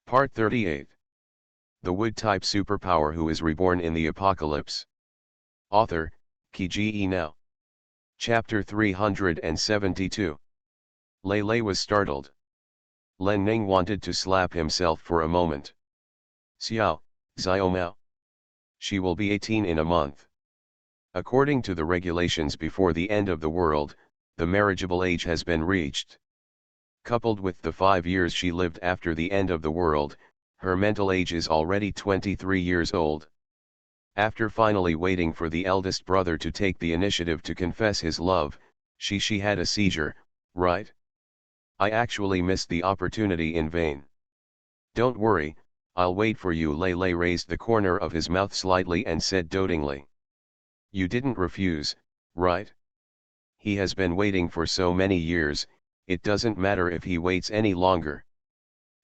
Part 38. The Wood-type superpower who is reborn in the apocalypse. Author, Kge Now. Chapter 372. Lei was startled. Len Ning wanted to slap himself for a moment. Xiao, Xiao Mao. She will be 18 in a month. According to the regulations before the end of the world, the marriageable age has been reached. Coupled with the 5 years she lived after the end of the world, her mental age is already 23 years old. After finally waiting for the eldest brother to take the initiative to confess his love, she had a seizure, right? I actually missed the opportunity in vain. Don't worry, I'll wait for you. Lei raised the corner of his mouth slightly and said dotingly. You didn't refuse, right? He has been waiting for so many years, it doesn't matter if he waits any longer.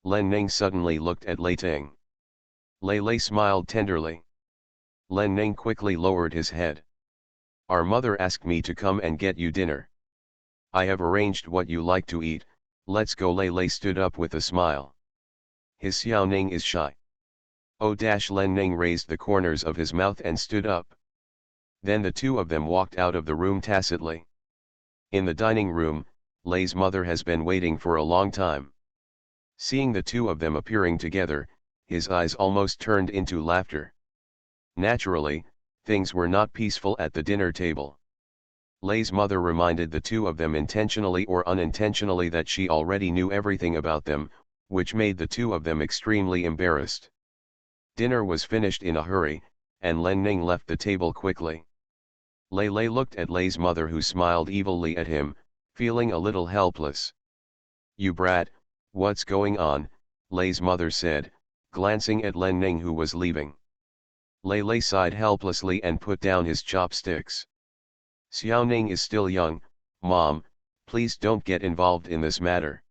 Len Ning suddenly looked at Lei Ting. Lei smiled tenderly. Len Ning quickly lowered his head. Our mother asked me to come and get you dinner. I have arranged what you like to eat, let's go. Lei stood up with a smile. His Xiao Ning is shy. Oh! Len Ning raised the corners of his mouth and stood up. Then the two of them walked out of the room tacitly. In the dining room, Lei's mother has been waiting for a long time. Seeing the two of them appearing together, his eyes almost turned into laughter. Naturally, things were not peaceful at the dinner table. Lei's mother reminded the two of them intentionally or unintentionally that she already knew everything about them, which made the two of them extremely embarrassed. Dinner was finished in a hurry, and Len Ning left the table quickly. Lei looked at Lei's mother, who smiled evilly at him, feeling a little helpless. You brat, what's going on? Lei's mother said, glancing at Len Ning, who was leaving. Lei sighed helplessly and put down his chopsticks. Xiao Ning is still young, Mom, please don't get involved in this matter.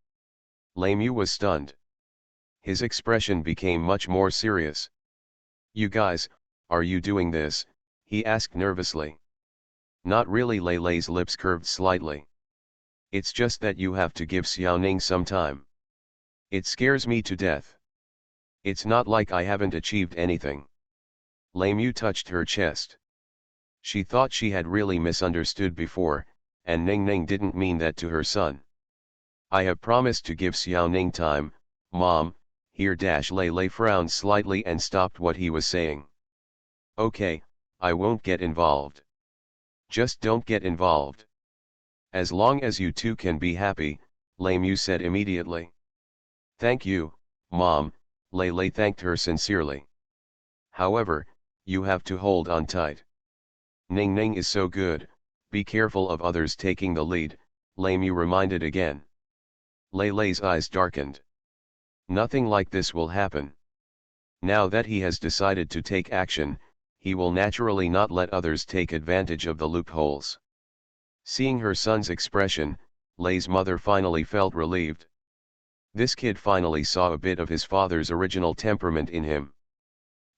Lei Mu was stunned. His expression became much more serious. You guys, are you doing this? He asked nervously. Not really. Lei's lips curved slightly. It's just that you have to give Xiao Ning some time. It scares me to death. It's not like I haven't achieved anything. Lei Mu touched her chest. She thought she had really misunderstood before, and Ning didn't mean that to her son. I have promised to give Xiao Ning time, Mom, here. Lei frowned slightly and stopped what he was saying. Okay, I won't get involved. Just don't get involved. As long as you two can be happy, Lei Mu said immediately. Thank you, Mom, Lei thanked her sincerely. However, you have to hold on tight. Ning is so good, be careful of others taking the lead, Lei Mu reminded again. Lei's eyes darkened. Nothing like this will happen. Now that he has decided to take action, he will naturally not let others take advantage of the loopholes. Seeing her son's expression, Lei's mother finally felt relieved. This kid finally saw a bit of his father's original temperament in him.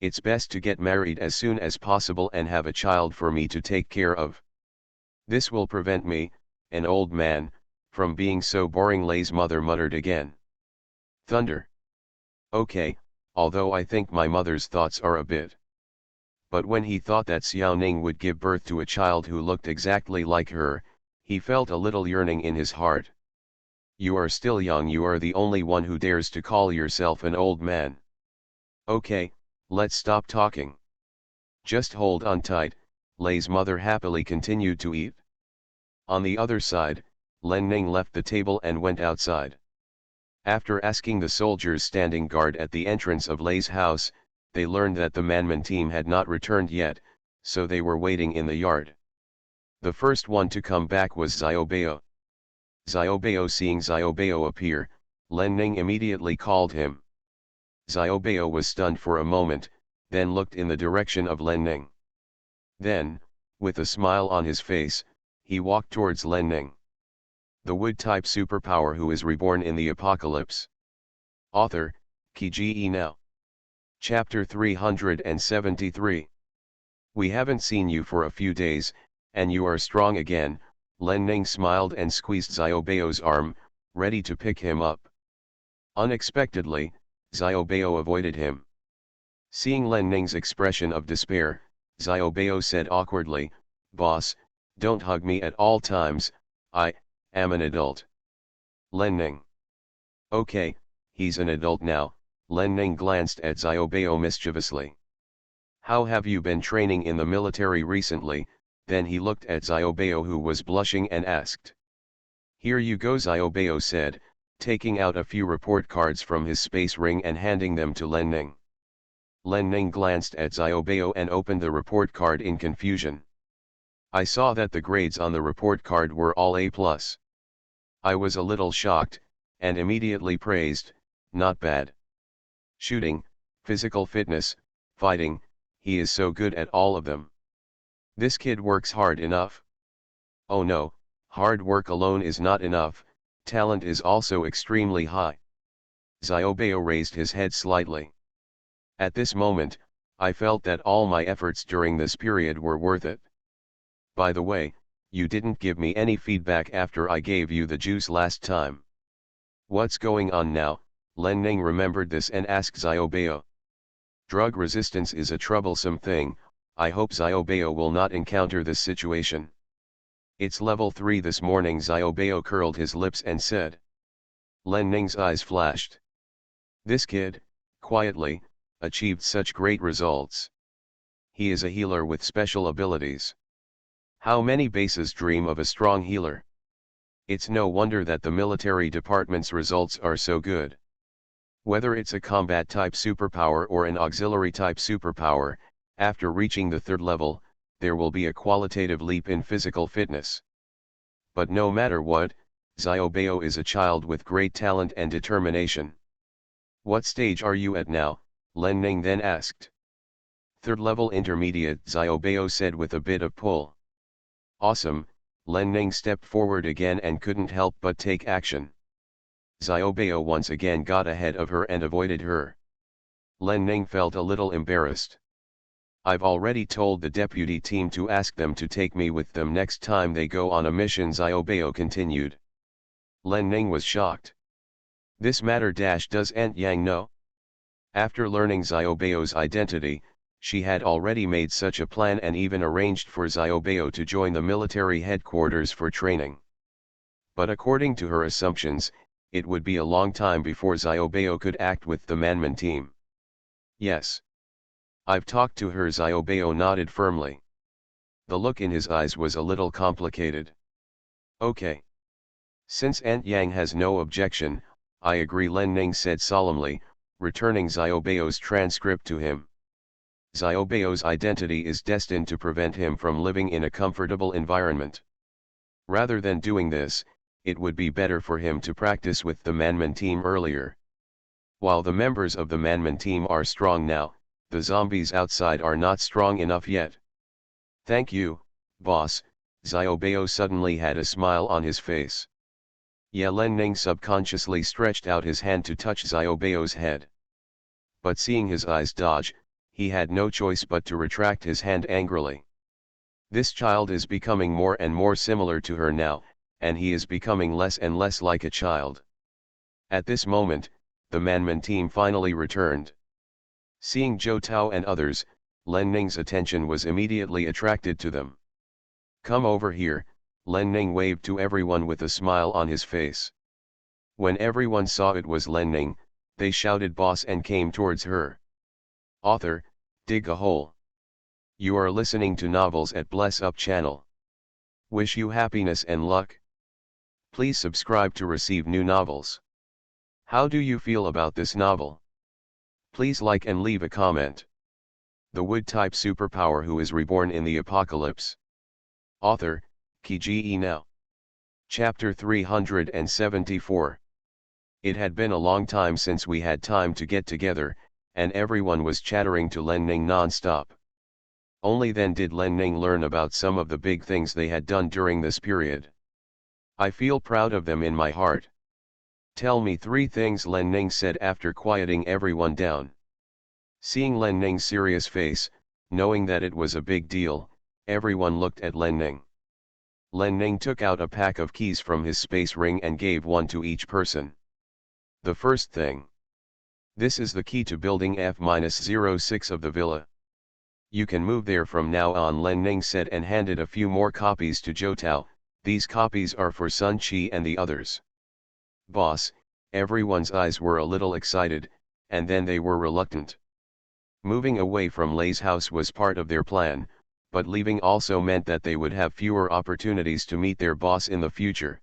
It's best to get married as soon as possible and have a child for me to take care of. This will prevent me, an old man, from being so boring. Lei's mother muttered again. Thunder. Okay, although I think my mother's thoughts are a bit. But when he thought that Xiao Ning would give birth to a child who looked exactly like her, he felt a little yearning in his heart. You are still young. You are the only one who dares to call yourself an old man. Okay, let's stop talking. Just hold on tight, Lei's mother happily continued to eat. On the other side, Len Ning left the table and went outside. After asking the soldiers standing guard at the entrance of Lei's house, they learned that the Manman team had not returned yet, so they were waiting in the yard. The first one to come back was Xiaobao. Seeing Xiaobao appear, Len Ning immediately called him. Xiaobao was stunned for a moment, then looked in the direction of Len Ning. Then, with a smile on his face, he walked towards Len Ning. The Wood-type superpower who is reborn in the apocalypse. Author, Kge Now. Chapter 373. We haven't seen you for a few days, and you are strong again. Len Ning smiled and squeezed Xiaobao's arm, ready to pick him up. Unexpectedly, Xiaobao avoided him. Seeing Len Ning's expression of despair, Xiaobao said awkwardly, "Boss, don't hug me at all times, I am an adult." Len Ning. Okay, he's an adult now. Len Ning glanced at Xiaobao mischievously. How have you been training in the military recently? Then he looked at Xiaobao, who was blushing, and asked. Here you go, Xiaobao said, taking out a few report cards from his space ring and handing them to Len Ning. Len Ning glanced at Xiaobao and opened the report card in confusion. I saw that the grades on the report card were all A+. I was a little shocked, and immediately praised, not bad. Shooting, physical fitness, fighting, he is so good at all of them. This kid works hard enough. Oh no, hard work alone is not enough, talent is also extremely high. Xiaobao raised his head slightly. At this moment, I felt that all my efforts during this period were worth it. By the way, you didn't give me any feedback after I gave you the juice last time. What's going on now? Len Ning remembered this and asked Xiaobao. Drug resistance is a troublesome thing, I hope Xiaobao will not encounter this situation. It's level 3 this morning. Xiaobao curled his lips and said. Len Ning's eyes flashed. This kid, quietly, achieved such great results. He is a healer with special abilities. How many bases dream of a strong healer? It's no wonder that the military department's results are so good. Whether it's a combat type superpower or an auxiliary type superpower, after reaching the 3rd level, there will be a qualitative leap in physical fitness. But no matter what, Xiaobao is a child with great talent and determination. What stage are you at now? Len Ning then asked. 3rd level intermediate, Xiaobao said with a bit of pull. Awesome, Len Ning stepped forward again and couldn't help but take action. Xiaobao once again got ahead of her and avoided her. Len Ning felt a little embarrassed. I've already told the deputy team to ask them to take me with them next time they go on a mission, Xiaobao continued. Len Ning was shocked. This matter does Aunt Yang know? After learning Xiaobao's identity, she had already made such a plan and even arranged for Xiaobao to join the military headquarters for training. But according to her assumptions, it would be a long time before Xiaobao could act with the Manman team. Yes. I've talked to her. Xiaobao nodded firmly. The look in his eyes was a little complicated. Okay. Since Aunt Yang has no objection, I agree, Len Ning said solemnly, returning Xiaobao's transcript to him. Xiaobao's identity is destined to prevent him from living in a comfortable environment. Rather than doing this, it would be better for him to practice with the Manman team earlier. While the members of the Manman team are strong now, the zombies outside are not strong enough yet. Thank you, boss. Xiaobao suddenly had a smile on his face. Yeah, Len Ning subconsciously stretched out his hand to touch Xiaobao's head. But seeing his eyes dodge, he had no choice but to retract his hand angrily. This child is becoming more and more similar to her now, and he is becoming less and less like a child. At this moment, the Manman team finally returned. Seeing Zhou Tao and others, Len Ning's attention was immediately attracted to them. Come over here, Len Ning waved to everyone with a smile on his face. When everyone saw it was Len Ning, they shouted boss and came towards her. Author, dig a hole. You are listening to novels at Bless Up channel. Wish you happiness and luck. Please subscribe to receive new novels. How do you feel about this novel? Please like and leave a comment. The wood-type superpower who is reborn in the apocalypse. Author, Kiji Now. Chapter 374. It had been a long time since we had time to get together, and everyone was chattering to Len Ning non-stop. Only then did Len Ning learn about some of the big things they had done during this period. I feel proud of them in my heart. Tell me 3 things, Len Ning said after quieting everyone down. Seeing Len Ning's serious face, knowing that it was a big deal, everyone looked at Len Ning. Len Ning took out a pack of keys from his space ring and gave one to each person. The first thing. This is the key to building F-06 of the villa. You can move there from now on, Len Ning said and handed a few more copies to Zhou Tao. These copies are for Sun Qi and the others. Boss, everyone's eyes were a little excited, and then they were reluctant. Moving away from Lei's house was part of their plan, but leaving also meant that they would have fewer opportunities to meet their boss in the future.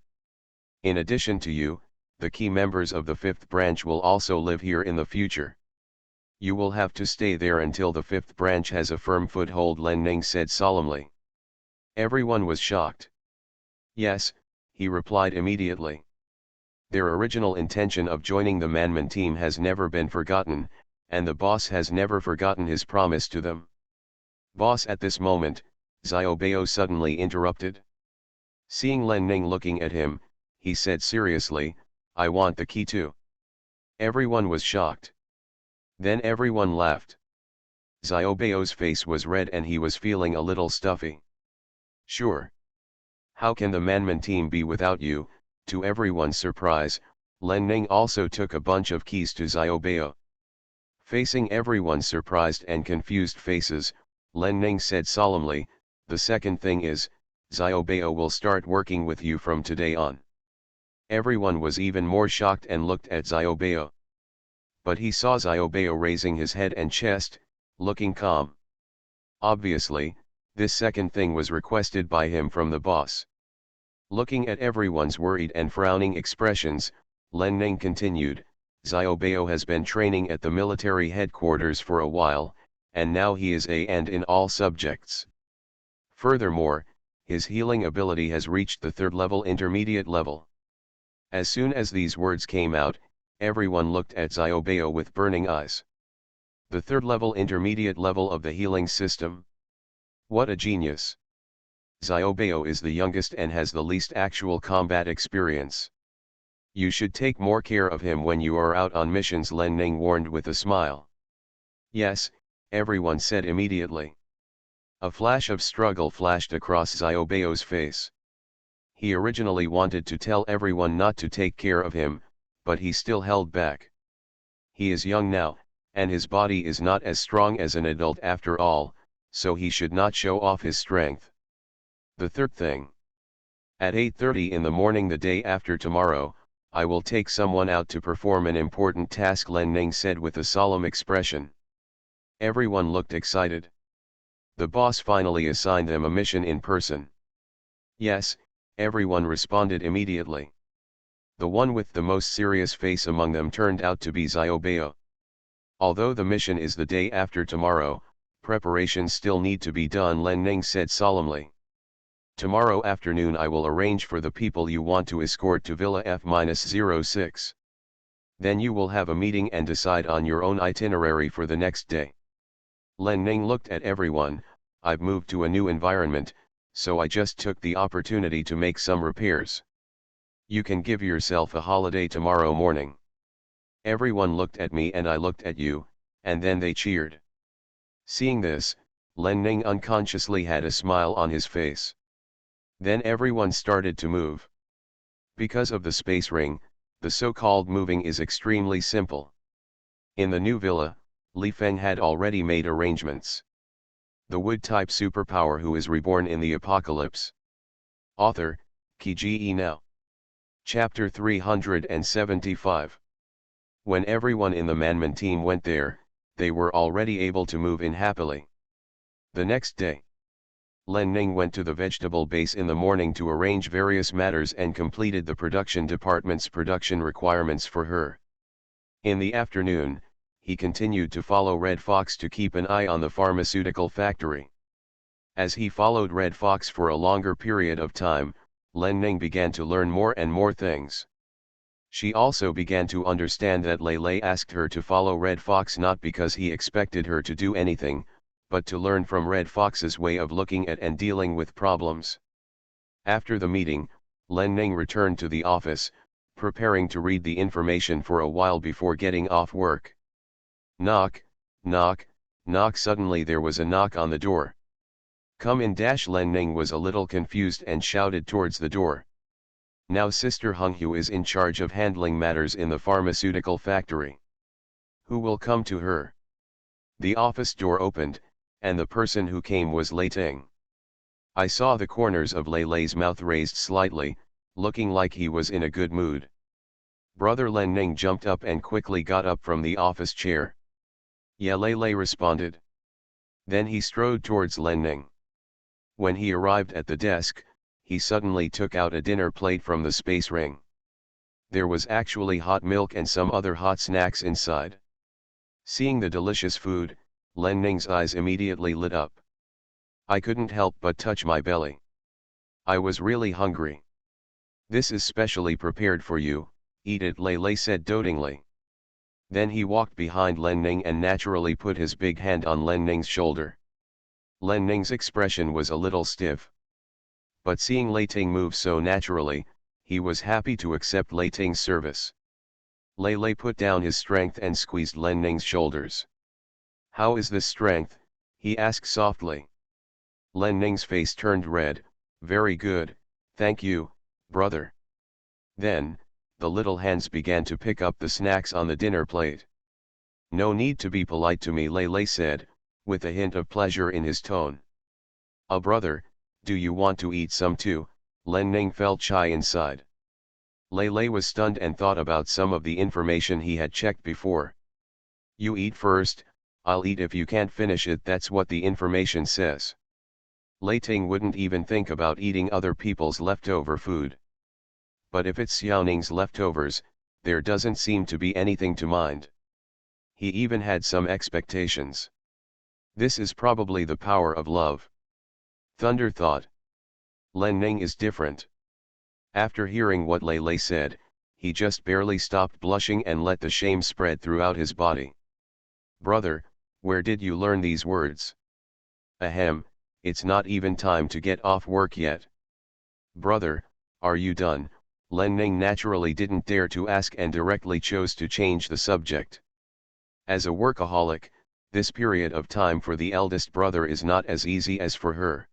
In addition to you, the key members of the fifth branch will also live here in the future. You will have to stay there until the fifth branch has a firm foothold, Len Ning said solemnly. Everyone was shocked. Yes, he replied immediately. Their original intention of joining the Manman team has never been forgotten, and the boss has never forgotten his promise to them. Boss, at this moment, Xiaobao suddenly interrupted. Seeing Len Ning looking at him, he said seriously, I want the key too. Everyone was shocked. Then everyone laughed. Xiaobao's face was red and he was feeling a little stuffy. Sure. How can the Manman team be without you? To everyone's surprise, Len Ning also took a bunch of keys to Xiaobao. Facing everyone's surprised and confused faces, Len Ning said solemnly, the second thing is, Xiaobao will start working with you from today on. Everyone was even more shocked and looked at Xiaobao. But he saw Xiaobao raising his head and chest, looking calm. Obviously, this second thing was requested by him from the boss. Looking at everyone's worried and frowning expressions, Len Ning continued, Xiaobao has been training at the military headquarters for a while, and now he is A and in all subjects. Furthermore, his healing ability has reached the third level, intermediate level. As soon as these words came out, everyone looked at Xiaobao with burning eyes. The third level, intermediate level of the healing system. What a genius! Xiaobao is the youngest and has the least actual combat experience. You should take more care of him when you are out on missions, Len Ning warned with a smile. Yes, everyone said immediately. A flash of struggle flashed across Xiaobao's face. He originally wanted to tell everyone not to take care of him, but he still held back. He is young now, and his body is not as strong as an adult after all, so he should not show off his strength. The third thing. At 8:30 in the morning the day after tomorrow, I will take someone out to perform an important task, Len Ning said with a solemn expression. Everyone looked excited. The boss finally assigned them a mission in person. Yes, everyone responded immediately. The one with the most serious face among them turned out to be Xiaobao. Although the mission is the day after tomorrow, preparations still need to be done, Len Ning said solemnly. Tomorrow afternoon I will arrange for the people you want to escort to Villa F-06. Then you will have a meeting and decide on your own itinerary for the next day. Len Ning looked at everyone. I've moved to a new environment, so I just took the opportunity to make some repairs. You can give yourself a holiday tomorrow morning. Everyone looked at me and I looked at you, and then they cheered. Seeing this, Len Ning unconsciously had a smile on his face. Then everyone started to move. Because of the space ring, the so-called moving is extremely simple. In the new villa, Li Feng had already made arrangements. The wood-type superpower who is reborn in the apocalypse. Author, Qi Now. Chapter 375. When everyone in the Manman team went there, they were already able to move in happily. The next day, Len Ning went to the vegetable base in the morning to arrange various matters and completed the production department's production requirements for her. In the afternoon, he continued to follow Red Fox to keep an eye on the pharmaceutical factory. As he followed Red Fox for a longer period of time, Len Ning began to learn more and more things. She also began to understand that Lei Lei asked her to follow Red Fox not because he expected her to do anything, but to learn from Red Fox's way of looking at and dealing with problems. After the meeting, Len Ning returned to the office, preparing to read the information for a while before getting off work. Knock, knock, knock. Suddenly there was a knock on the door. Come in. Len Ning was a little confused and shouted towards the door. Now Sister Honghu is in charge of handling matters in the pharmaceutical factory. Who will come to her? The office door opened, and the person who came was Lei Ting. I saw the corners of Lei Lei's mouth raised slightly, looking like he was in a good mood. Brother Len Ning jumped up and quickly got up from the office chair. Yeah, Lei Lei responded. Then he strode towards Len Ning. When he arrived at the desk, he suddenly took out a dinner plate from the space ring. There was actually hot milk and some other hot snacks inside. Seeing the delicious food, Len Ning's eyes immediately lit up. I couldn't help but touch my belly. I was really hungry. This is specially prepared for you, eat it, Lei Lei said dotingly. Then he walked behind Len Ning and naturally put his big hand on Len Ning's shoulder. Len Ning's expression was a little stiff. But seeing Lei Ting move so naturally, he was happy to accept Lei Ting's service. Lei Lei put down his strength and squeezed Len Ning's shoulders. How is this strength? He asked softly. Len Ning's face turned red. Very good, thank you, brother. Then, the little hands began to pick up the snacks on the dinner plate. No need to be polite to me, Lei Lei said, with a hint of pleasure in his tone. Brother, do you want to eat some too? Len Ning felt shy inside. Lei Lei was stunned and thought about some of the information he had checked before. You eat first, I'll eat if you can't finish it, that's what the information says. Lei Ting wouldn't even think about eating other people's leftover food. But if it's Xiao Ning's leftovers, there doesn't seem to be anything to mind. He even had some expectations. This is probably the power of love. Thunder thought. Len Ning is different. After hearing what Lei Lei said, he just barely stopped blushing and let the shame spread throughout his body. Brother, where did you learn these words? Ahem, it's not even time to get off work yet. Brother, are you done? Len Ning naturally didn't dare to ask and directly chose to change the subject. As a workaholic, this period of time for the eldest brother is not as easy as for her.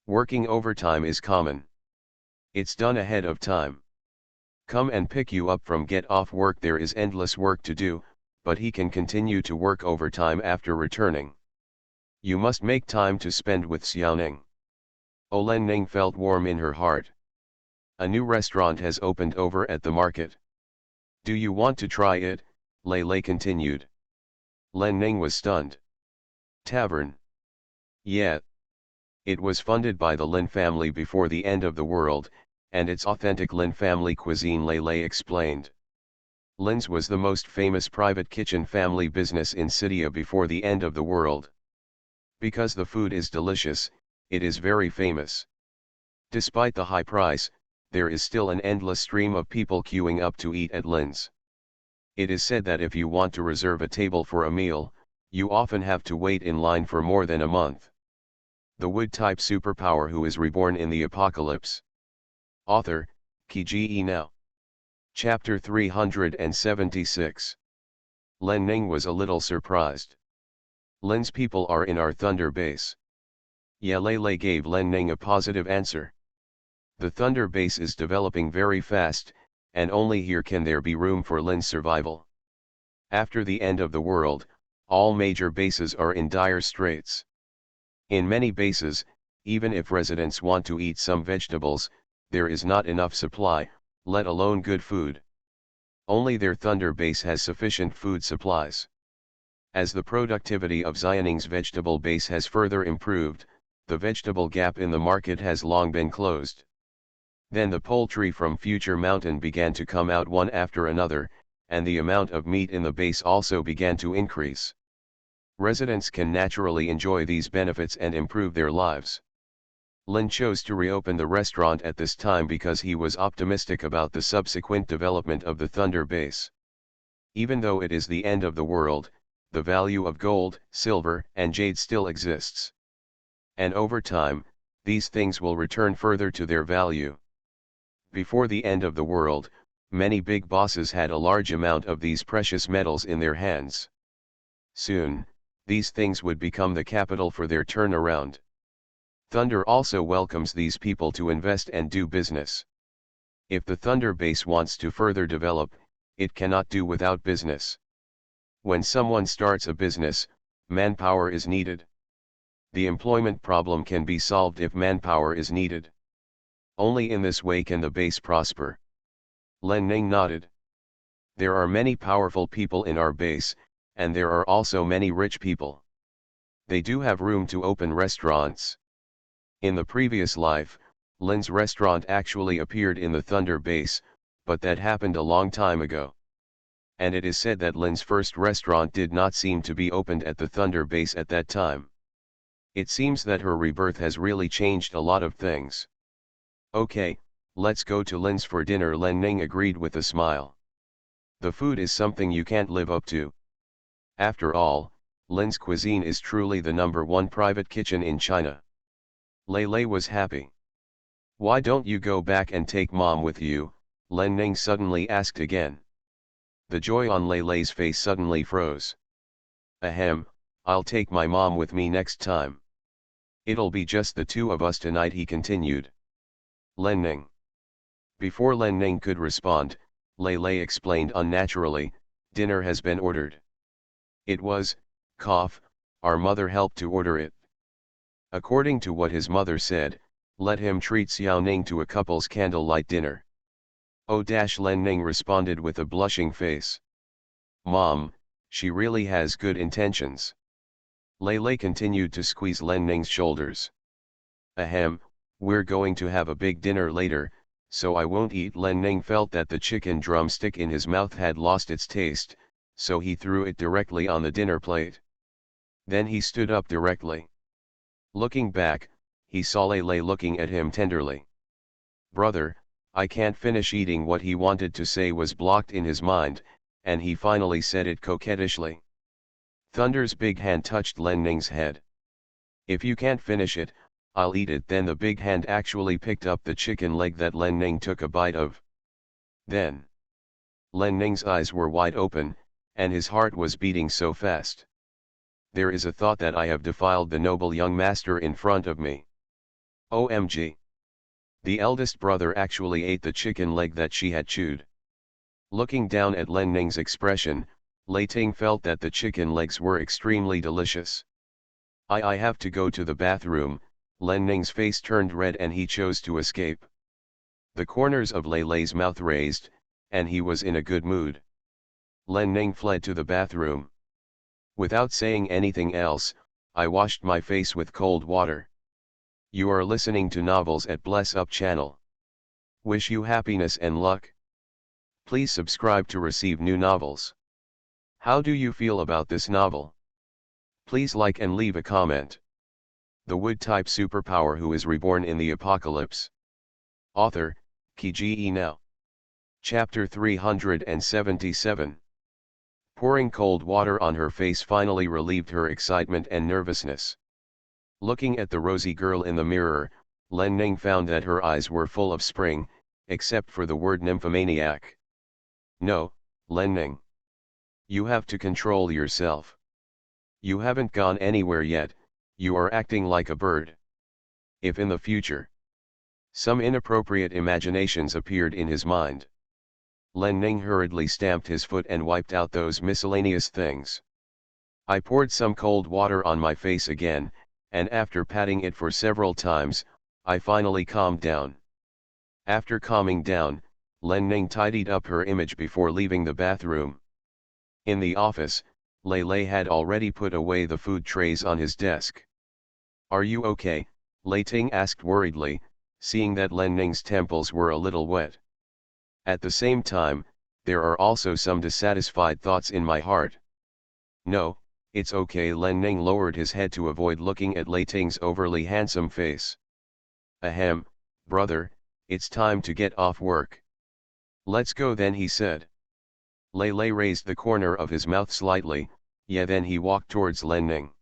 Working overtime is common. It's done ahead of time. Come and pick you up from get off work. There is endless work to do, but he can continue to work overtime after returning. You must make time to spend with Xiao Ning. Len Ning felt warm in her heart. A new restaurant has opened over at the market. Do you want to try it? Lei Lei continued. Len Ning was stunned. Tavern. Yeah. It was funded by the Lin family before the end of the world, and it's authentic Lin family cuisine, Lei Lei explained. Lin's was the most famous private kitchen family business in Sidia before the end of the world. Because the food is delicious, it is very famous. Despite the high price, there is still an endless stream of people queuing up to eat at Lin's. It is said that if you want to reserve a table for a meal, you often have to wait in line for more than a month. The Wood-type superpower who is reborn in the apocalypse. Author, Kiji Now. Chapter 376. Len Ning was a little surprised. Lin's people are in our Thunder base. Yeah, Lei Lei gave Len Ning a positive answer. The Thunder base is developing very fast, and only here can there be room for Lin's survival. After the end of the world, all major bases are in dire straits. In many bases, even if residents want to eat some vegetables, there is not enough supply, let alone good food. Only their Thunder base has sufficient food supplies. As the productivity of Xianing's vegetable base has further improved, the vegetable gap in the market has long been closed. Then the poultry from Future Mountain began to come out one after another, and the amount of meat in the base also began to increase. Residents can naturally enjoy these benefits and improve their lives. Lin chose to reopen the restaurant at this time because he was optimistic about the subsequent development of the Thunder base. Even though it is the end of the world, the value of gold, silver, and jade still exists. And over time, these things will return further to their value. Before the end of the world, many big bosses had a large amount of these precious metals in their hands. Soon, these things would become the capital for their turnaround. Thunder also welcomes these people to invest and do business. If the Thunder base wants to further develop, it cannot do without business. When someone starts a business, manpower is needed. The employment problem can be solved if manpower is needed. Only in this way can the base prosper. Len Ning nodded. There are many powerful people in our base, and there are also many rich people. They do have room to open restaurants. In the previous life, Lin's restaurant actually appeared in the Thunder base, but that happened a long time ago. And it is said that Lin's first restaurant did not seem to be opened at the Thunder base at that time. It seems that her rebirth has really changed a lot of things. Okay, let's go to Lin's for dinner. Len Ning agreed with a smile. The food is something you can't live up to. After all, Lin's cuisine is truly the #1 private kitchen in China. Lei Lei was happy. Why don't you go back and take mom with you? Len Ning suddenly asked again. The joy on Lei Lei's face suddenly froze. Ahem, I'll take my mom with me next time. It'll be just the two of us tonight, he continued. Len Ning. Before Len Ning could respond, Lei Lei explained unnaturally, dinner has been ordered. It was, our mother helped to order it. According to what his mother said, let him treat Xiao Ning to a couple's candlelight dinner. Oh, Len Ning responded with a blushing face. Mom, she really has good intentions. Lei Lei continued to squeeze Len Ning's shoulders. Ahem, we're going to have a big dinner later, so I won't eat. Len Ning felt that the chicken drumstick in his mouth had lost its taste, so he threw it directly on the dinner plate. Then he stood up directly. Looking back, he saw Lei Lei looking at him tenderly. Brother, I can't finish eating. What he wanted to say was blocked in his mind, and he finally said it coquettishly. Thunder's big hand touched Len Ning's head. If you can't finish it, I'll eat it. Then the big hand actually picked up the chicken leg that Len Ning took a bite of. Then, Len Ning's eyes were wide open, and his heart was beating so fast. There is a thought that I have defiled the noble young master in front of me. OMG. The eldest brother actually ate the chicken leg that she had chewed. Looking down at Len Ning's expression, Lei Ting felt that the chicken legs were extremely delicious. I have to go to the bathroom. Len Ning's face turned red and he chose to escape. The corners of Lei Lei's mouth raised, and he was in a good mood. Len Ning fled to the bathroom. Without saying anything else, I washed my face with cold water. You are listening to Novels at Bless Up channel. Wish you happiness and luck. Please subscribe to receive new novels. How do you feel about this novel? Please like and leave a comment. The wood-type superpower who is reborn in the apocalypse. Author, Ki Now. Chapter 377. Pouring cold water on her face finally relieved her excitement and nervousness. Looking at the rosy girl in the mirror, Len Ning found that her eyes were full of spring, except for the word nymphomaniac. No, Len Ning. You have to control yourself. You haven't gone anywhere yet, you are acting like a bird. If in the future, some inappropriate imaginations appeared in his mind. Len Ning hurriedly stamped his foot and wiped out those miscellaneous things. I poured some cold water on my face again, and after patting it for several times, I finally calmed down. After calming down, Len Ning tidied up her image before leaving the bathroom. In the office, Lei Lei had already put away the food trays on his desk. Are you okay? Lei Ting asked worriedly, seeing that Len Ning's temples were a little wet. At the same time, there are also some dissatisfied thoughts in my heart. No, it's okay. Len Ning lowered his head to avoid looking at Lei Ting's overly handsome face. Ahem, brother, it's time to get off work. Let's go then, he said. Lei Lei raised the corner of his mouth slightly, yeah, then he walked towards Len Ning.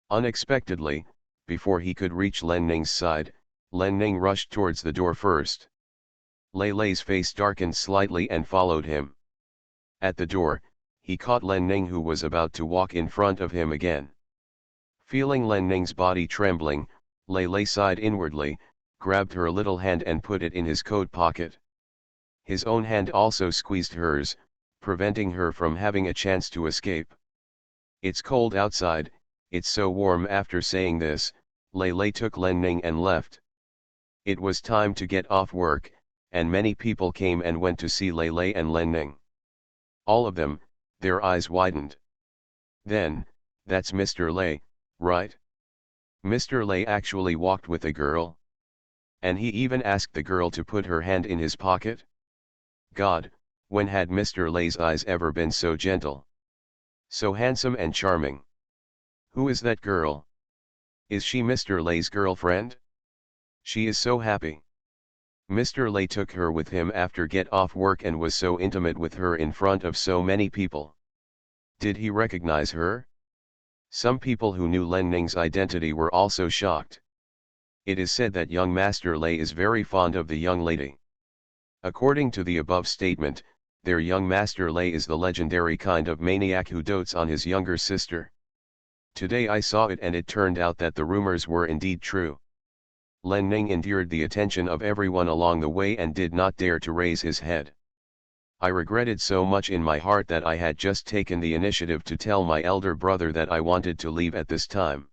Unexpectedly, before he could reach Len Ning's side, Len Ning rushed towards the door first. Lei Lei's face darkened slightly and followed him. At the door, he caught Len Ning, who was about to walk in front of him again. Feeling Len Ning's body trembling, Lei Lei sighed inwardly, grabbed her little hand and put it in his coat pocket. His own hand also squeezed hers, preventing her from having a chance to escape. "It's cold outside, it's so warm." After saying this, Lei Lei took Len Ning and left. It was time to get off work, and many people came and went to see Lei Lei and Len Ning. All of them, their eyes widened. Then, that's Mr. Lei, right? Mr. Lei actually walked with a girl? And he even asked the girl to put her hand in his pocket? God, when had Mr. Lei's eyes ever been so gentle? So handsome and charming? Who is that girl? Is she Mr. Lei's girlfriend? She is so happy. Mr. Lei took her with him after get off work and was so intimate with her in front of so many people. Did he recognize her? Some people who knew Len Ning's identity were also shocked. It is said that young Master Lei is very fond of the young lady. According to the above statement, their young Master Lei is the legendary kind of maniac who dotes on his younger sister. Today I saw it and it turned out that the rumors were indeed true. Len Ning endured the attention of everyone along the way and did not dare to raise his head. I regretted so much in my heart that I had just taken the initiative to tell my elder brother that I wanted to leave at this time.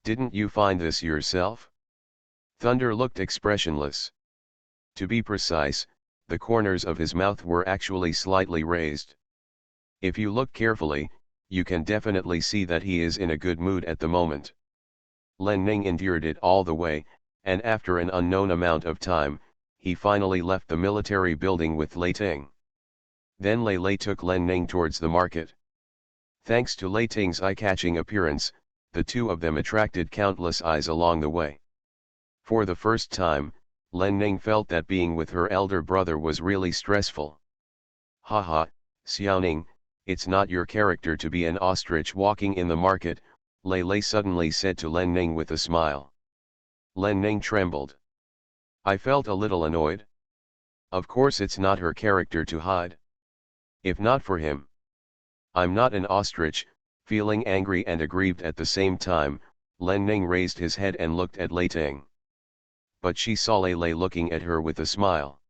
Didn't you find this yourself? Thunder looked expressionless. To be precise, the corners of his mouth were actually slightly raised. If you look carefully, you can definitely see that he is in a good mood at the moment. Len Ning endured it all the way, and after an unknown amount of time, he finally left the military building with Lei Ting. Then Lei Lei took Len Ning towards the market. Thanks to Lei Ting's eye-catching appearance, the two of them attracted countless eyes along the way. For the first time, Len Ning felt that being with her elder brother was really stressful. "Haha, Xiaoning, it's not your character to be an ostrich walking in the market," Lei Lei suddenly said to Len Ning with a smile. Len Ning trembled. I felt a little annoyed. Of course it's not her character to hide. If not for him. I'm not an ostrich. Feeling angry and aggrieved at the same time, Len Ning raised his head and looked at Lei Ting. But she saw Lei Lei looking at her with a smile.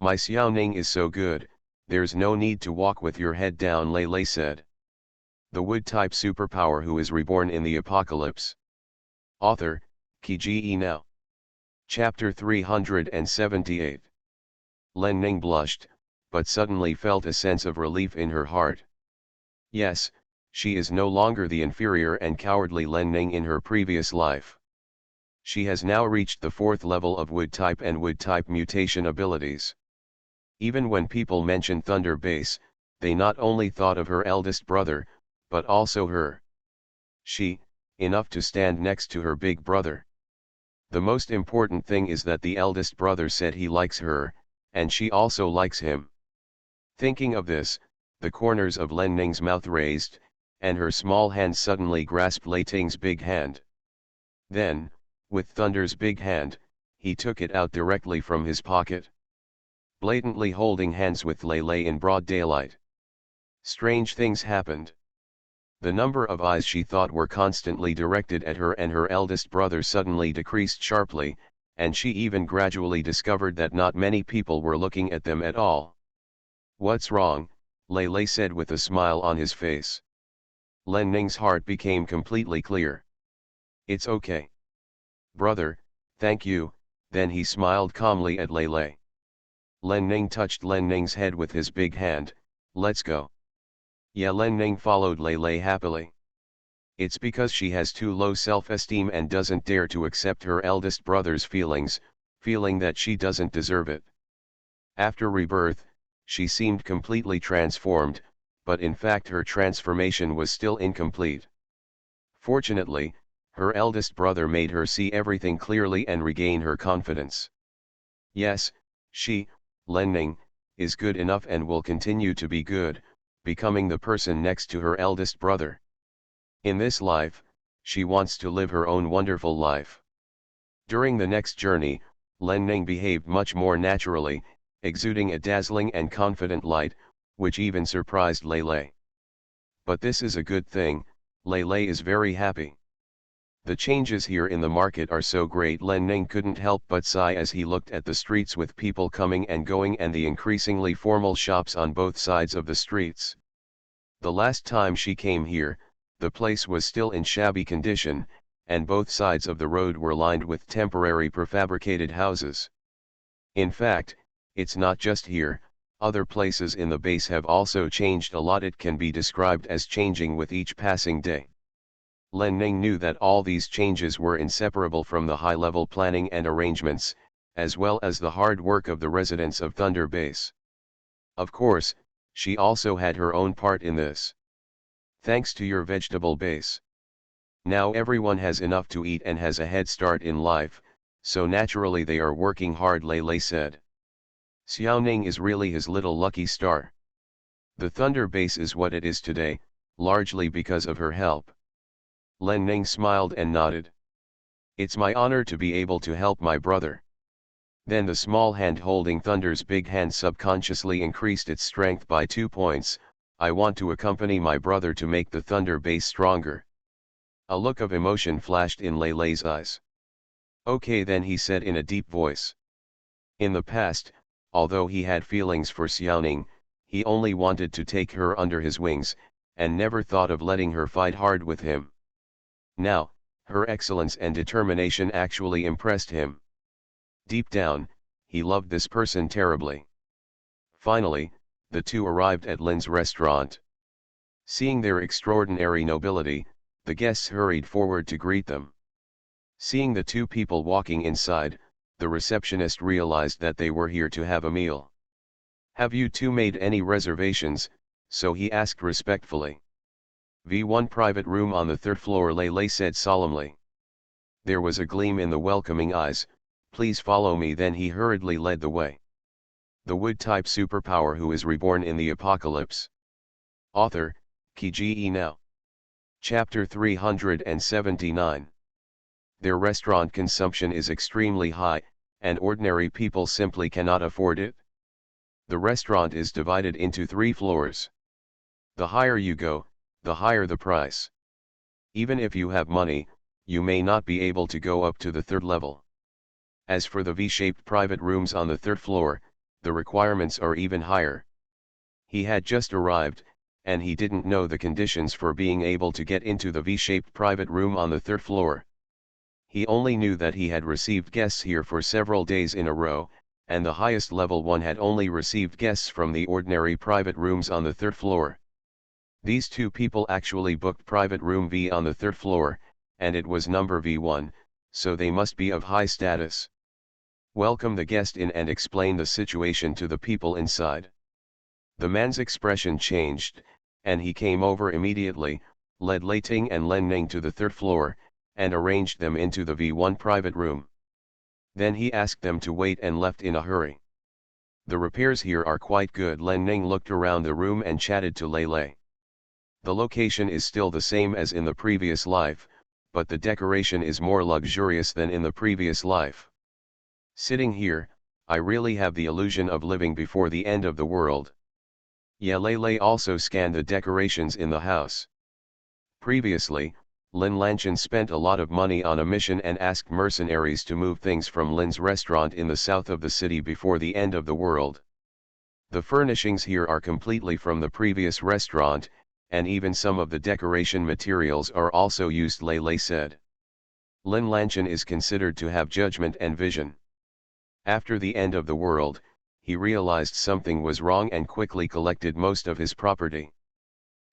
My Xiao Ning is so good, there's no need to walk with your head down, Lei Lei said. The wood-type superpower who is reborn in the apocalypse. Author, Kiji Now. Chapter 378. Len Ning blushed, but suddenly felt a sense of relief in her heart. Yes, she is no longer the inferior and cowardly Len Ning in her previous life. She has now reached the 4th level of wood-type and wood-type mutation abilities. Even when people mentioned Thunder Base, they not only thought of her eldest brother, but also her. She, enough to stand next to her big brother. The most important thing is that the eldest brother said he likes her, and she also likes him. Thinking of this, the corners of Len Ning's mouth raised, and her small hand suddenly grasped Lei Ting's big hand. Then, with Thunder's big hand, he took it out directly from his pocket. Blatantly holding hands with Lei Lei in broad daylight. Strange things happened. The number of eyes she thought were constantly directed at her and her eldest brother suddenly decreased sharply, and she even gradually discovered that not many people were looking at them at all. What's wrong? Lei Lei said with a smile on his face. Len Ning's heart became completely clear. It's okay. Brother, thank you. Then he smiled calmly at Lei Lei. Len Ning touched Len Ning's head with his big hand. Let's go. Yeah, Len Ning followed Lei Lei happily. It's because she has too low self-esteem and doesn't dare to accept her eldest brother's feelings, feeling that she doesn't deserve it. After rebirth, she seemed completely transformed, but in fact her transformation was still incomplete. Fortunately, her eldest brother made her see everything clearly and regain her confidence. Yes, she, Len Ning, is good enough and will continue to be good, becoming the person next to her eldest brother. In this life, she wants to live her own wonderful life. During the next journey, Len Ning behaved much more naturally, exuding a dazzling and confident light, which even surprised Lei Lei. But this is a good thing, Lei Lei is very happy. The changes here in the market are so great. Len Ning couldn't help but sigh as he looked at the streets with people coming and going and the increasingly formal shops on both sides of the streets. The last time she came here, the place was still in shabby condition, and both sides of the road were lined with temporary prefabricated houses. In fact, it's not just here, other places in the base have also changed a lot. It can be described as changing with each passing day. Len Ning knew that all these changes were inseparable from the high-level planning and arrangements, as well as the hard work of the residents of Thunder Base. Of course, she also had her own part in this. Thanks to your vegetable base. Now everyone has enough to eat and has a head start in life, so naturally they are working hard, Lei said. Xiaoning is really his little lucky star. The Thunder Base is what it is today, largely because of her help. Len Ning smiled and nodded. It's my honor to be able to help my brother. Then the small hand holding Thunder's big hand subconsciously increased its strength by 2 points. I want to accompany my brother to make the Thunder Base stronger. A look of emotion flashed in Lei's eyes. Okay then, he said in a deep voice. In the past, although he had feelings for Xiaoning, he only wanted to take her under his wings, and never thought of letting her fight hard with him. Now, her excellence and determination actually impressed him. Deep down, he loved this person terribly. Finally, the two arrived at Lin's restaurant. Seeing their extraordinary nobility, the guests hurried forward to greet them. Seeing the two people walking inside, the receptionist realized that they were here to have a meal. Have you two made any reservations? So he asked respectfully. V1 private room on the third floor, Lei said solemnly. There was a gleam in the welcoming eyes. Please follow me. Then he hurriedly led the way. The wood-type superpower who is reborn in the apocalypse. Author, Kiji Now. Chapter 379. Their restaurant consumption is extremely high, and ordinary people simply cannot afford it. The restaurant is divided into 3 floors. The higher you go, the higher the price. Even if you have money, you may not be able to go up to the 3rd level. As for the V-shaped private rooms on the 3rd floor, the requirements are even higher. He had just arrived, and he didn't know the conditions for being able to get into the V-shaped private room on the 3rd floor. He only knew that he had received guests here for several days in a row, and the highest level one had only received guests from the ordinary private rooms on the 3rd floor. These two people actually booked private room V on the 3rd floor, and it was number V1, so they must be of high status. Welcome the guest in and explain the situation to the people inside. The man's expression changed, and he came over immediately, led Lei Ting and Len Ning to the 3rd floor, and arranged them into the V1 private room. Then he asked them to wait and left in a hurry. The repairs here are quite good. Len Ning looked around the room and chatted to Lei. The location is still the same as in the previous life, but the decoration is more luxurious than in the previous life. Sitting here, I really have the illusion of living before the end of the world. Yeah, Lei also scanned the decorations in the house. Previously, Lin Lanchan spent a lot of money on a mission and asked mercenaries to move things from Lin's restaurant in the south of the city before the end of the world. The furnishings here are completely from the previous restaurant, and even some of the decoration materials are also used, Lei said. Lin Lanchan is considered to have judgment and vision. After the end of the world, he realized something was wrong and quickly collected most of his property.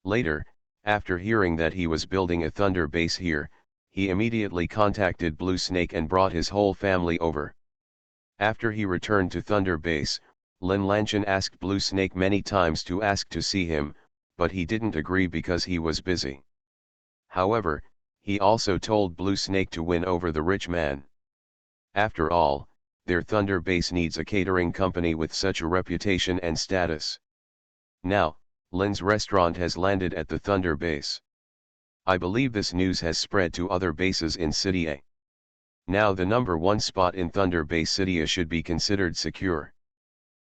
Later, after hearing that he was building a Thunder Base here, he immediately contacted Blue Snake and brought his whole family over. After he returned to Thunder Base, Lin Lanchan asked Blue Snake many times to ask to see him, but he didn't agree because he was busy. However, he also told Blue Snake to win over the rich man. After all, their Thunder Base needs a catering company with such a reputation and status. Now, Lin's restaurant has landed at the Thunder Base. I believe this news has spread to other bases in City A. Now the number 1 spot in Thunder Base City A should be considered secure.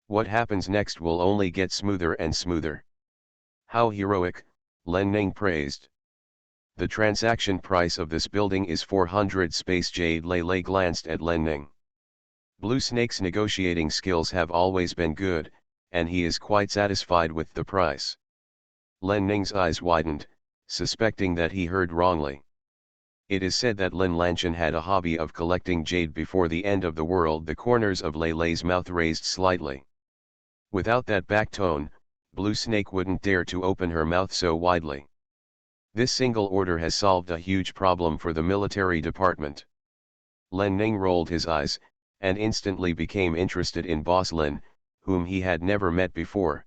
What happens next will only get smoother and smoother. How heroic, Len Ning praised. The transaction price of this building is 400 space jade. Lei Lei glanced at Len Ning. Blue Snake's negotiating skills have always been good, and he is quite satisfied with the price. Len Ning's eyes widened, suspecting that he heard wrongly. It is said that Lin Lanshan had a hobby of collecting jade before the end of the world. The corners of Lei Lei's mouth raised slightly. Without that back tone, Blue Snake wouldn't dare to open her mouth so widely. This single order has solved a huge problem for the military department. Len Ning rolled his eyes, and instantly became interested in Boss Lin, whom he had never met before.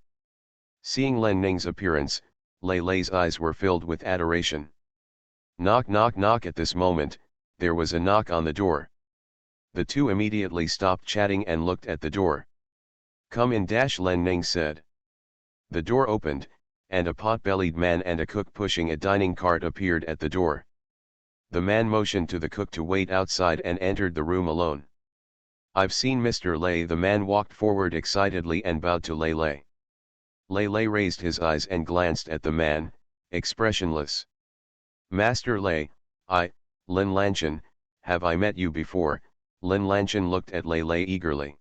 Seeing Len Ning's appearance, Lei Lei's eyes were filled with adoration. Knock knock knock. At this moment, there was a knock on the door. The two immediately stopped chatting and looked at the door. Come in, Len Ning said. The door opened, and a pot-bellied man and a cook pushing a dining cart appeared at the door. The man motioned to the cook to wait outside and entered the room alone. I've seen Mr. Lei. The man walked forward excitedly and bowed to Lei Lei. Lei Lei raised his eyes and glanced at the man, expressionless. Master Lei, Lin Lanshan, have I met you before? Lin Lanshan looked at Lei Lei eagerly.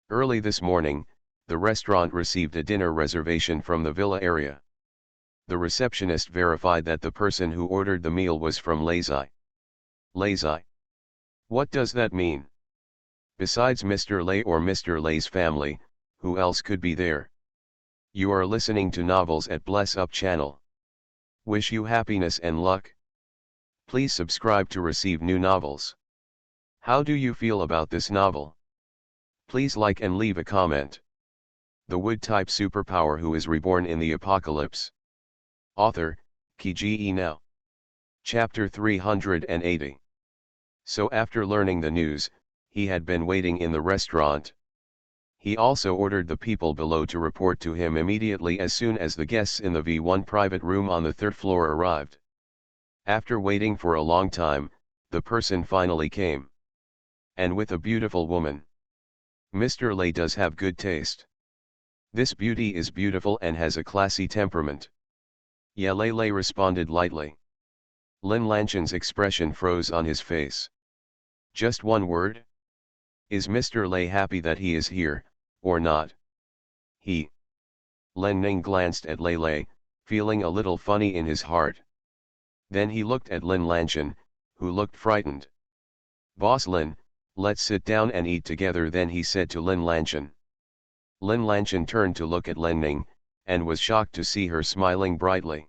Early this morning, the restaurant received a dinner reservation from the villa area. The receptionist verified that the person who ordered the meal was from Lazy. Lazy? What does that mean? Besides Mr. Lei or Mr. Lei's family, who else could be there? You are listening to Novels at Bless Up channel. Wish you happiness and luck. Please subscribe to receive new novels. How do you feel about this novel? Please like and leave a comment. The wood-type superpower who is reborn in the apocalypse. Author, Kiji Now. Chapter 380. So after learning the news, he had been waiting in the restaurant. He also ordered the people below to report to him immediately as soon as the guests in the V1 private room on the third floor arrived. After waiting for a long time, the person finally came. And with a beautiful woman. Mr. Lei does have good taste. This beauty is beautiful and has a classy temperament. Yeah, Lei Lei responded lightly. Lin Lanshan's expression froze on his face. Just one word? Is Mr. Lei happy that he is here, or not? Len Ning glanced at Lei Lei, feeling a little funny in his heart. Then he looked at Lin Lanshan, who looked frightened. Boss Lin, let's sit down and eat together, then he said to Lin Lanshan. Lin Lanshan turned to look at Len Ning, and was shocked to see her smiling brightly.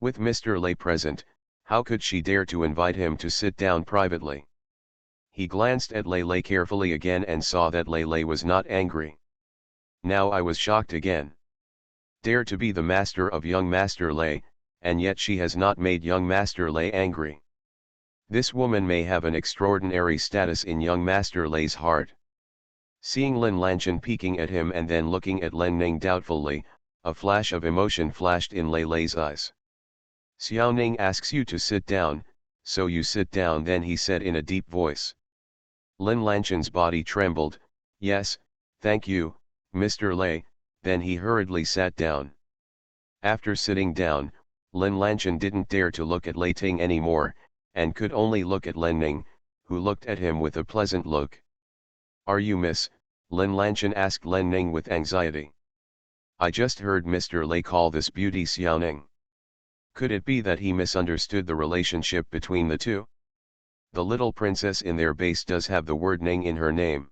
With Mr. Lei present, how could she dare to invite him to sit down privately? He glanced at Lei Lei carefully again and saw that Lei Lei was not angry. Now I was shocked again. Dare to be the master of young Master Lei, and yet she has not made young Master Lei angry. This woman may have an extraordinary status in young Master Lei's heart. Seeing Lin Lanshan peeking at him and then looking at Len Ning doubtfully, a flash of emotion flashed in Lei Lei's eyes. Xiao Ning asks you to sit down, so you sit down then, he said in a deep voice. Lin Lanshan's body trembled. Yes, thank you, Mr. Lei, then he hurriedly sat down. After sitting down, Lin Lanshan didn't dare to look at Lei Ting anymore, and could only look at Len Ning, who looked at him with a pleasant look. Are you Miss? Lin Lanshan asked Len Ning with anxiety. I just heard Mr. Lei call this beauty Xiao Ning. Could it be that he misunderstood the relationship between the two? The little princess in their base does have the word Ning in her name.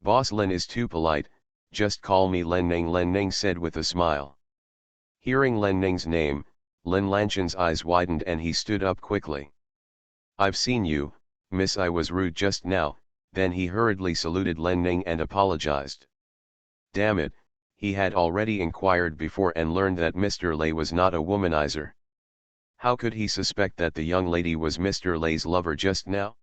Boss Lin is too polite, just call me Len Ning said with a smile. Hearing Len Ning's name, Lin Lanshan's eyes widened and he stood up quickly. I've seen you, miss, I was rude just now, then he hurriedly saluted Len Ning and apologized. Damn it, he had already inquired before and learned that Mr. Lei was not a womanizer. How could he suspect that the young lady was Mr. Lei's lover just now?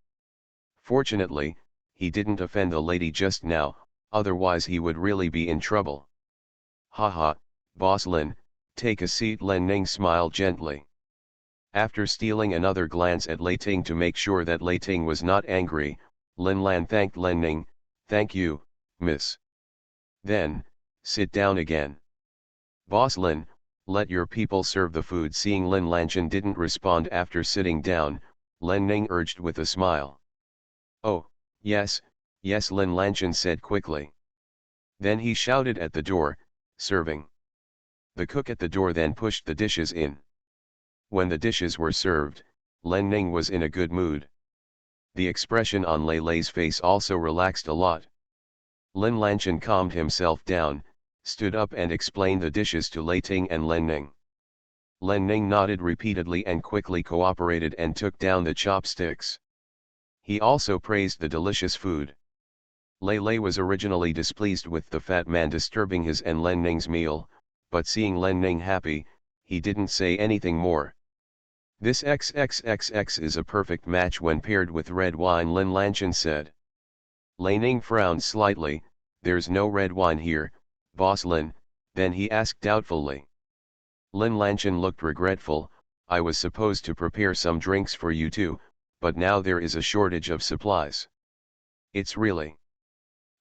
Fortunately, he didn't offend the lady just now, otherwise he would really be in trouble. Haha, Boss Lin, take a seat, Len Ning smiled gently. After stealing another glance at Lei Ting to make sure that Lei Ting was not angry, Lin Lan thanked Len Ning. Thank you, miss. Then, sit down again. Boss Lin, Let your people serve the food. Seeing Lin Lanchen didn't respond after sitting down, Len Ning urged with a smile. Oh, yes, yes, Lin Lanchen said quickly. Then he shouted at the door, serving. The cook at the door then pushed the dishes in. When the dishes were served, Len Ning was in a good mood. The expression on Lei Lei's face also relaxed a lot. Lin Lanchen calmed himself down, stood up and explained the dishes to Lei Ting and Len Ning. Len Ning nodded repeatedly and quickly cooperated and took down the chopsticks. He also praised the delicious food. Lei Lei was originally displeased with the fat man disturbing his and Len Ning's meal, but seeing Len Ning happy, he didn't say anything more. This XXXX is a perfect match when paired with red wine, Lin Lanchen said. Lei Ning frowned slightly. There's no red wine here, Boss Lin, then he asked doubtfully. Lin Lanchen looked regretful. I was supposed to prepare some drinks for you too, but now there is a shortage of supplies. It's really.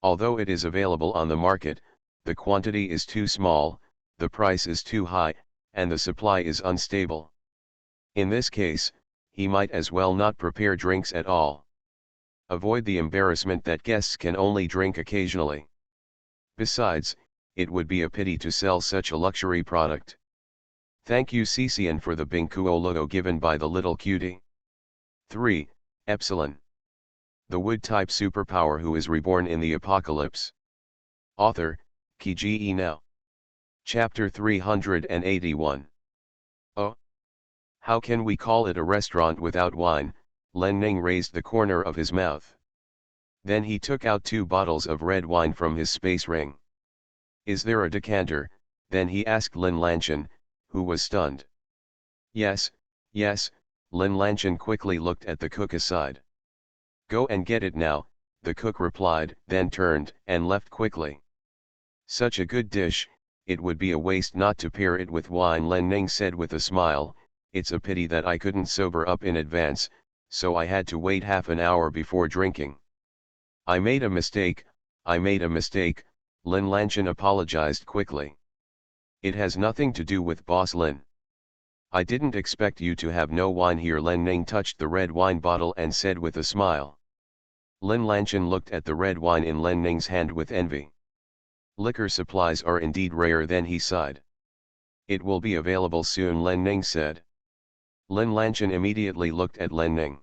Although it is available on the market, the quantity is too small, the price is too high, and the supply is unstable. In this case, he might as well not prepare drinks at all. Avoid the embarrassment that guests can only drink occasionally. Besides, it would be a pity to sell such a luxury product. Thank you Cician for the Bingkuo logo given by the little cutie. 3. Epsilon. The wood-type superpower who is reborn in the apocalypse. Author, Kiji Now. Chapter 381. Oh. How can we call it a restaurant without wine? Len Ning raised the corner of his mouth. Then he took out 2 bottles of red wine from his space ring. Is there a decanter? Then he asked Lin Lanchen, who was stunned. Yes, yes, Lin Lanchen quickly looked at the cook aside. Go and get it now, the cook replied, then turned and left quickly. Such a good dish, it would be a waste not to pair it with wine, Len Ning said with a smile. It's a pity that I couldn't sober up in advance, so I had to wait half an hour before drinking. I made a mistake, Lin Lanchen apologized quickly. It has nothing to do with Boss Lin. I didn't expect you to have no wine here. Len Ning touched the red wine bottle and said with a smile. Lin Lanchen looked at the red wine in Len Ning's hand with envy. Liquor supplies are indeed rare, then he sighed. It will be available soon, Len Ning said. Lin Lanchen immediately looked at Len Ning.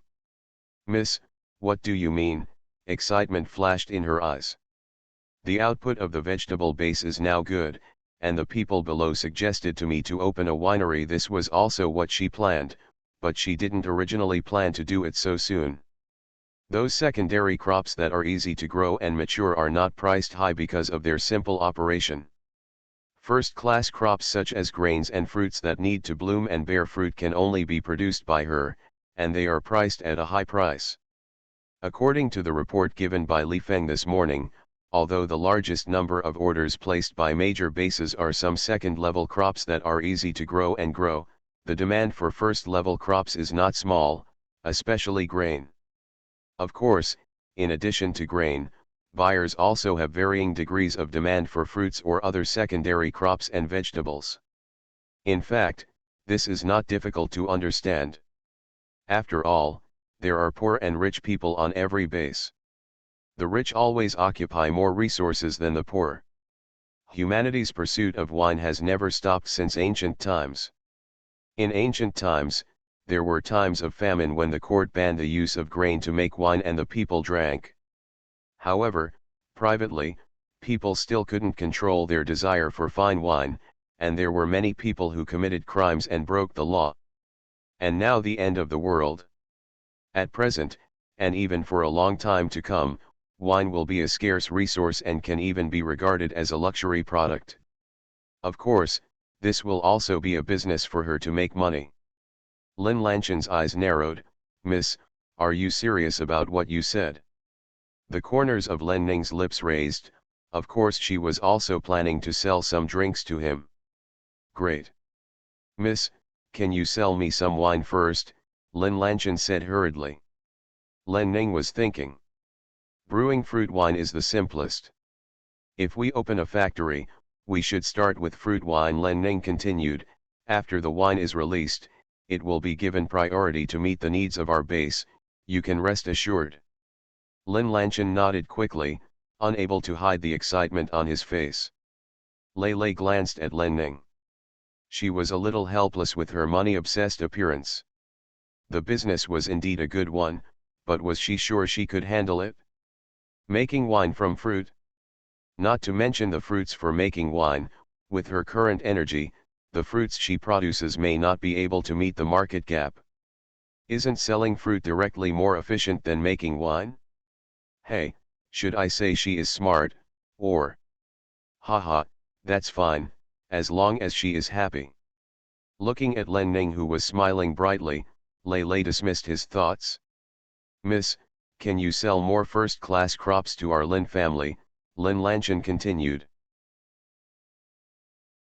Miss, what do you mean? Excitement flashed in her eyes. The output of the vegetable base is now good, and the people below suggested to me to open a winery. This was also what she planned, but she didn't originally plan to do it so soon. Those secondary crops that are easy to grow and mature are not priced high because of their simple operation. First-class crops such as grains and fruits that need to bloom and bear fruit can only be produced by her, and they are priced at a high price. According to the report given by Li Feng this morning, although the largest number of orders placed by major bases are some second-level crops that are easy to grow, the demand for first-level crops is not small, especially grain. Of course, in addition to grain, buyers also have varying degrees of demand for fruits or other secondary crops and vegetables. In fact, this is not difficult to understand. After all, there are poor and rich people on every base. The rich always occupy more resources than the poor. Humanity's pursuit of wine has never stopped since ancient times. In ancient times, there were times of famine when the court banned the use of grain to make wine and the people drank. However, privately, people still couldn't control their desire for fine wine, and there were many people who committed crimes and broke the law. And now the end of the world. At present, and even for a long time to come, wine will be a scarce resource and can even be regarded as a luxury product. Of course, this will also be a business for her to make money. Lin Lanchen's eyes narrowed. Miss, are you serious about what you said? The corners of Len Ning's lips raised. Of course she was also planning to sell some drinks to him. Great. Miss, can you sell me some wine first? Lin Lanchen said hurriedly. Len Ning was thinking. Brewing fruit wine is the simplest. If we open a factory, We should start with fruit wine. Len Ning continued. After the wine is released, it will be given priority to meet the needs of our base, you can rest assured. Lin Lanchin nodded quickly, unable to hide the excitement on his face. Lei Lei glanced at Len Ning. She was a little helpless with her money-obsessed appearance. The business was indeed a good one, but was she sure she could handle it? Making wine from fruit? Not to mention the fruits for making wine, with her current energy, the fruits she produces may not be able to meet the market gap. Isn't selling fruit directly more efficient than making wine? Hey, should I say she is smart, or? Haha, that's fine, as long as she is happy. Looking at Len Ning, who was smiling brightly, Lei Lei dismissed his thoughts. Miss, can you sell more first-class crops to our Lin family? Lin Lanchin continued.